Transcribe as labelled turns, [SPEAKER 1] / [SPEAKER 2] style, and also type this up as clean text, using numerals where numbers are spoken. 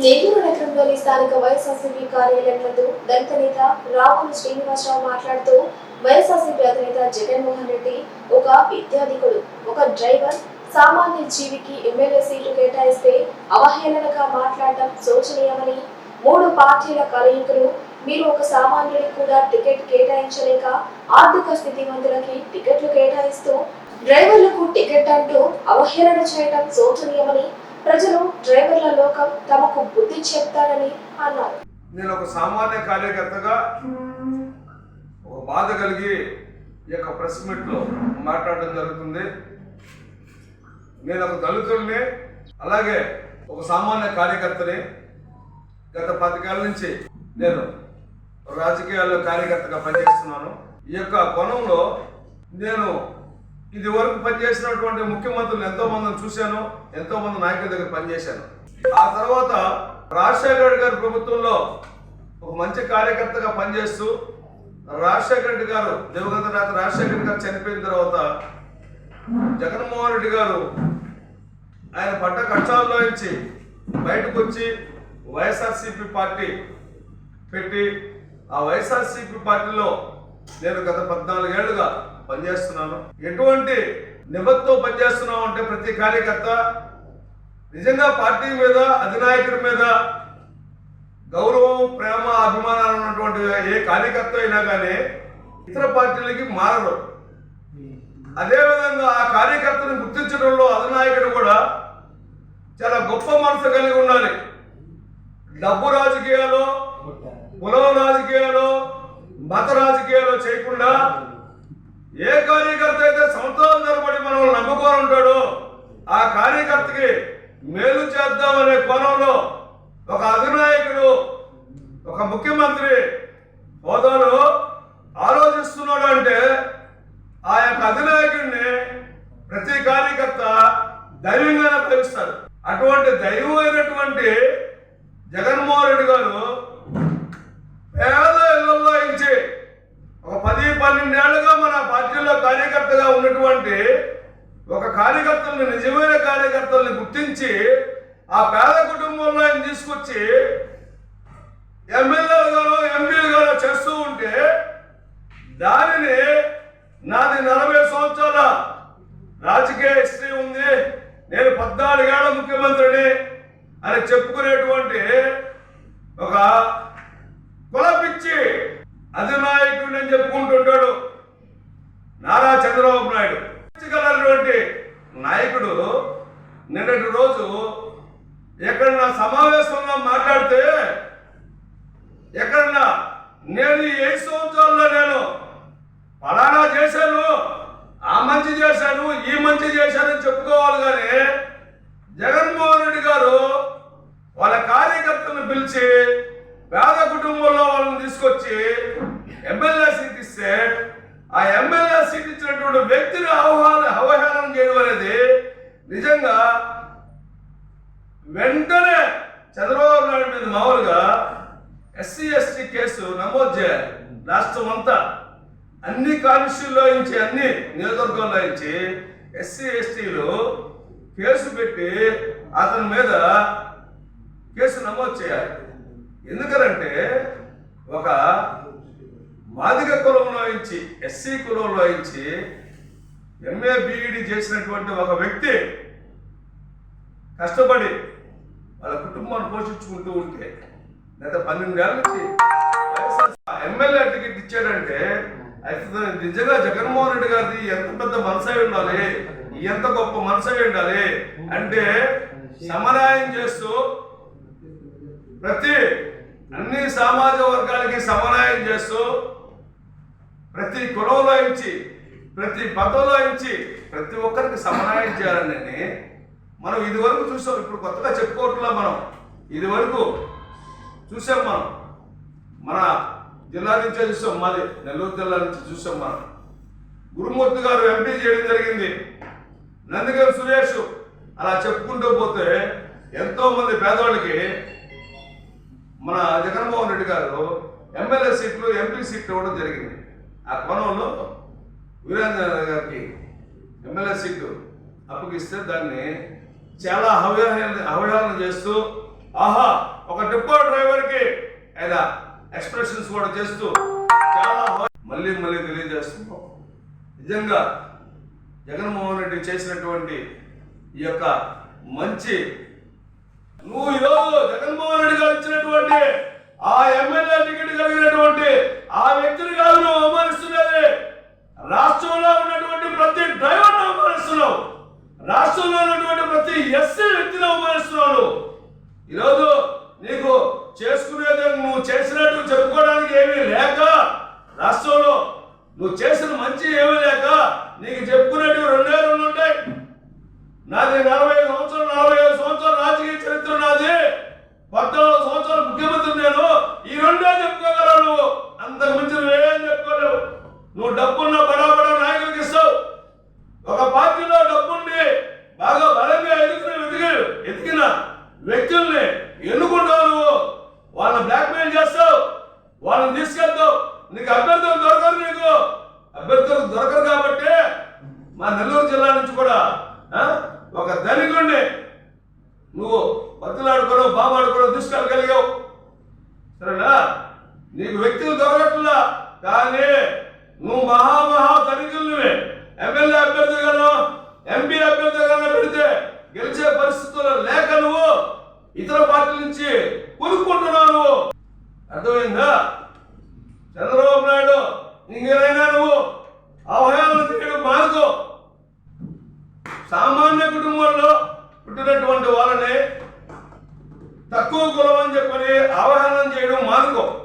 [SPEAKER 1] నెల్లూరు నగరంలోని స్థానిక వైఎస్ఆర్సీపీ కార్యాలయం నందు దళిత నేత రావుల శ్రీనివాసరావు మాట్లాడుతూ వైఎస్ఆర్సీపీ అధినేత జగన్మోహన్ రెడ్డి ఒక విద్యాధికుడు, ఒక డ్రైవర్, సామాన్య జీవికి ఎమ్మెల్యే సీటు కేటాయిస్తే అవహేళనగా మాట్లాడడం శోచనీయమని, 3 పార్టీల కలయికలు మీరు ఒక సామాన్యుడికి కూడా టికెట్ కేటాయించలేక ఆర్థిక స్థితిమంతులకి టికెట్లు కేటాయిస్తూ డ్రైవర్లకు టికెట్ అంటూ అవహేళన చేయడం శోచనీయమని, ప్రజలు డ్రైవర్ల లోకం తమకు బుద్ధి చెప్తారని అన్నారు.
[SPEAKER 2] నేను ఒక సామాన్య కార్యకర్తగా ఒక బాధ కలిగి ఈ యొక్క ప్రెస్ మీట్లో మాట్లాడడం జరుగుతుంది. నేను ఒక దళితుల్ని, అలాగే ఒక సామాన్య కార్యకర్తని. గత 10 ఏళ్ల నుంచి నేను రాజకీయాల్లో కార్యకర్తగా పనిచేస్తున్నాను. ఈ యొక్క కోణంలో నేను ఇది వరకు పనిచేసినటువంటి ముఖ్యమంత్రులు ఎంతో మందిని చూశాను, ఎంతో మంది నాయకుల దగ్గర పనిచేశాను. ఆ తర్వాత రాజశేఖర రెడ్డి గారి ప్రభుత్వంలో ఒక మంచి కార్యకర్తగా పనిచేస్తూ రాజశేఖర రెడ్డి గారు, దివంగత నేత రాజశేఖర రెడ్డి గారు చనిపోయిన తర్వాత జగన్మోహన్ రెడ్డి గారు ఆయన పడ్డ కష్టాల్లో నుంచి బయటకు వచ్చి వైఎస్ఆర్సీపీ పార్టీ పెట్టి, ఆ వైఎస్ఆర్సీపీ పార్టీలో నేను గత 14 ఏళ్లుగా పనిచేస్తున్నాను. ఎటువంటి నిబద్ధతో పనిచేస్తున్నాం అంటే ప్రతి కార్యకర్త నిజంగా పార్టీ మీద, అధినాయకుడి మీద గౌరవం, ప్రేమ, అభిమానాలు ఉన్నటువంటి ఏ కార్యకర్త అయినా కానీ ఇతర పార్టీలకి మారరు. అదేవిధంగా ఆ కార్యకర్తను గుర్తించడంలో అధినాయకుడు కూడా చాలా గొప్ప మనసు కలిగి ఉండాలి. డబ్బు రాజకీయాలు, కులం రాజకీయాలు, మత రాజకీయాలు చేయకుండా ఏ కార్యకర్త అయితే సంవత్సరాల తరబడి మనం నమ్ముకొని ఉంటాడో ఆ కార్యకర్తకి మేలు చేద్దామనే కోణంలో ఒక అధినాయకుడు, ఒక ముఖ్యమంత్రి హోదాలో ఆలోచిస్తున్నాడు అంటే ఆ యొక్క అధినాయకుడిని ప్రతి కార్యకర్త దైవంగానే భావిస్తారు. అటువంటి దైవమైనటువంటి జగన్మోహన్ రెడ్డి గారు పేద ఇళ్లలో ఇచ్చి ఒక 10-12 ఏళ్లుగా మన పార్టీలో కార్యకర్తగా ఉన్నటువంటి ఒక కార్యకర్తల్ని, నిజమైన కార్యకర్తల్ని గుర్తించి ఆ పేద కుటుంబంలో ఆయన తీసుకొచ్చి ఎమ్మెల్యేలుగానో ఎంపీలుగానో చేస్తూ ఉంటే దానిని నాది 40 సంవత్సరాల రాజకీయ హిస్టరీ ఉంది, నేను 14 ఏళ్ల ముఖ్యమంత్రిని అని చెప్పుకునేటువంటి ఒక కులపిచ్చి అధినాయకుడిని అని చెప్పుకుంటుంటాడు నారా చంద్రబాబు నాయుడు. గలటువంటి నాయకుడు నిన్నటి రోజు ఎక్కడన్నా సమావేశంలో మాట్లాడితే, ఎక్కడన్నా నేను ఈ 5 సంవత్సరాల్లో నేను ఫలానా చేశాను, ఆ మంచి చేశాను, ఈ మంచి చేశానని చెప్పుకోవాలి. కానీ జగన్మోహన్ రెడ్డి గారు వాళ్ళ కార్యకర్తలను పిలిచి పేద కుటుంబంలో వాళ్ళని తీసుకొచ్చి ఎమ్మెల్యే సీట్ ఇస్తే ఆ ఎమ్మెల్యే సీట్ ఇచ్చినటువంటి వ్యక్తిని అవహేళన చేయడం అనేది నిజంగా వెంటనే చంద్రబాబు నాయుడు మీద మామూలుగా SC/ST కేసు నమోదు చేయాలి. రాష్ట్రం అంతా అన్ని కాన్స్టిట్యూన్సీలో నుంచి, అన్ని నియోజకవర్గాల్లో నుంచి SC/STలు కేసు పెట్టి అతని మీద కేసు నమోదు చేయాలి. ఎందుకనంటే ఒక మాదిగ కులంలో నుంచి, SC కులంలో నుంచి MA BEd చేసినటువంటి ఒక వ్యక్తి కష్టపడి వాళ్ళ కుటుంబాన్ని పోషించుకుంటూ ఉంటే గత 12 ఏళ్ల నుంచి ఎమ్మెల్యే టికెట్ ఇచ్చాడంటే అయితే నిజంగా జగన్మోహన్ రెడ్డి గారిది ఎంత పెద్ద మనసు అయి ఉండాలి, ఎంత గొప్ప మనసు అయి ఉండాలి అంటే సమన్వయం చేస్తూ అన్ని సామాజిక వర్గాలకి సమన్వయం చేస్తూ ప్రతి కులంలో నుంచి, ప్రతి పదవిలో నుంచి ప్రతి ఒక్కరికి సమన్వయం చేయాలని మనం ఇదివరకు చూసాం. ఇప్పుడు కొత్తగా చెప్పుకోవట్లా, మనం ఇదివరకు చూసాం. మన జిల్లా నుంచే చూసాం, మాది నెల్లూరు జిల్లా నుంచి చూసాం. మనం గురుమూర్తి గారు ఎంపీ చేయడం జరిగింది, నందిగం సురేష్, అలా చెప్పుకుంటూ పోతే ఎంతో మంది పేదవాళ్ళకి మన జగన్మోహన్ రెడ్డి గారు ఎమ్మెల్యే సీట్లు, ఎంపీ సీట్లు ఇవ్వడం జరిగింది. ఆ కోణంలో వీరేంద్ర గారికి ఎమ్మెల్యే సీటు అప్పగిస్తే దాన్ని చాలా అవహేళన చేస్తూ ఆహా ఒక డిపో డ్రైవర్కి ఆయన ఎక్స్ప్రెషన్స్ కూడా చేస్తూ చాలా మళ్ళీ తెలియజేస్తున్నాం. నిజంగా జగన్మోహన్ రెడ్డి చేసినటువంటి ఈ యొక్క మంచి నువ్వు ఈరోజు జగన్మోహన్ రెడ్డి గారు ఇచ్చినటువంటి ఆ ఎమ్మెల్యే టికెట్ కలిగినటువంటి ఆ వ్యక్తిని కాదు నువ్వు అవమానిస్తున్నది, రాష్ట్రంలో ఉన్నటువంటి ప్రతి డ్రైవర్ను అవమానిస్తున్నావు, రాష్ట్రంలో ఉన్నటువంటి ప్రతి ఎస్సీ వ్యక్తిని అవమానిస్తున్నావు. ఈరోజు నీకు చేసుకునేది నువ్వు చేసినట్టు చెప్పుకోవడానికి ఏమీ లేక, రాష్ట్రంలో నువ్వు చేసిన మంచి ఏమీ లేక నీకు చెప్పుకునేటివి రెండే రెండు ఉంటాయి. నాది 45 సంవత్సరాలు రాజకీయ చరిత్ర, నాది 14 సంవత్సరాలు ముఖ్యమంత్రి, నేను ఈ రెండే చెప్పుకోగలవు. నువ్వు అంతకు మించి నువ్వేం చెప్పుకోలేవు. నువ్వు డబ్బున్న బడా నాయకులకు ఇస్తావు, ఒక పార్టీలో డబ్బుండి బాగా బలంగా ఎదిగిన వ్యక్తుల్ని ఎన్నుకుంటావు, నువ్వు వాళ్ళని బ్లాక్మెయిల్ చేస్తావు, వాళ్ళని తీసుకెళ్తావు. నీకు అభ్యర్థులు దొరకరు కాబట్టి మా నెల్లూరు జిల్లా నుంచి కూడా ఒక ధనికుడిని నువ్వు బతులాడుకోవడం బాబాడుకోవడం తీసుకెళ్ళగలిగావు. సరేనా, నీకు వ్యక్తులు దొరకట్లా, కానీ నువ్వు మహా ధనికుల్ని ఎమ్మెల్యే అభ్యర్థిగానో ఎంపీ అభ్యర్థిగానో పెడితే గెలిచే పరిస్థితుల్లో లేక నువ్వు ఇతర పార్టీల నుంచి కొనుక్కుంటున్నావు. నువ్వు అర్థమైందా? చంద్రబాబు నాయుడు ఇంకేదైనా నువ్వు అవహేళన చేయడం మానుకో. సామాన్య కుటుంబంలో పుట్టినటువంటి వాళ్ళని తక్కువ కులం అని చెప్పని అవహేళన చేయడం మానుకో.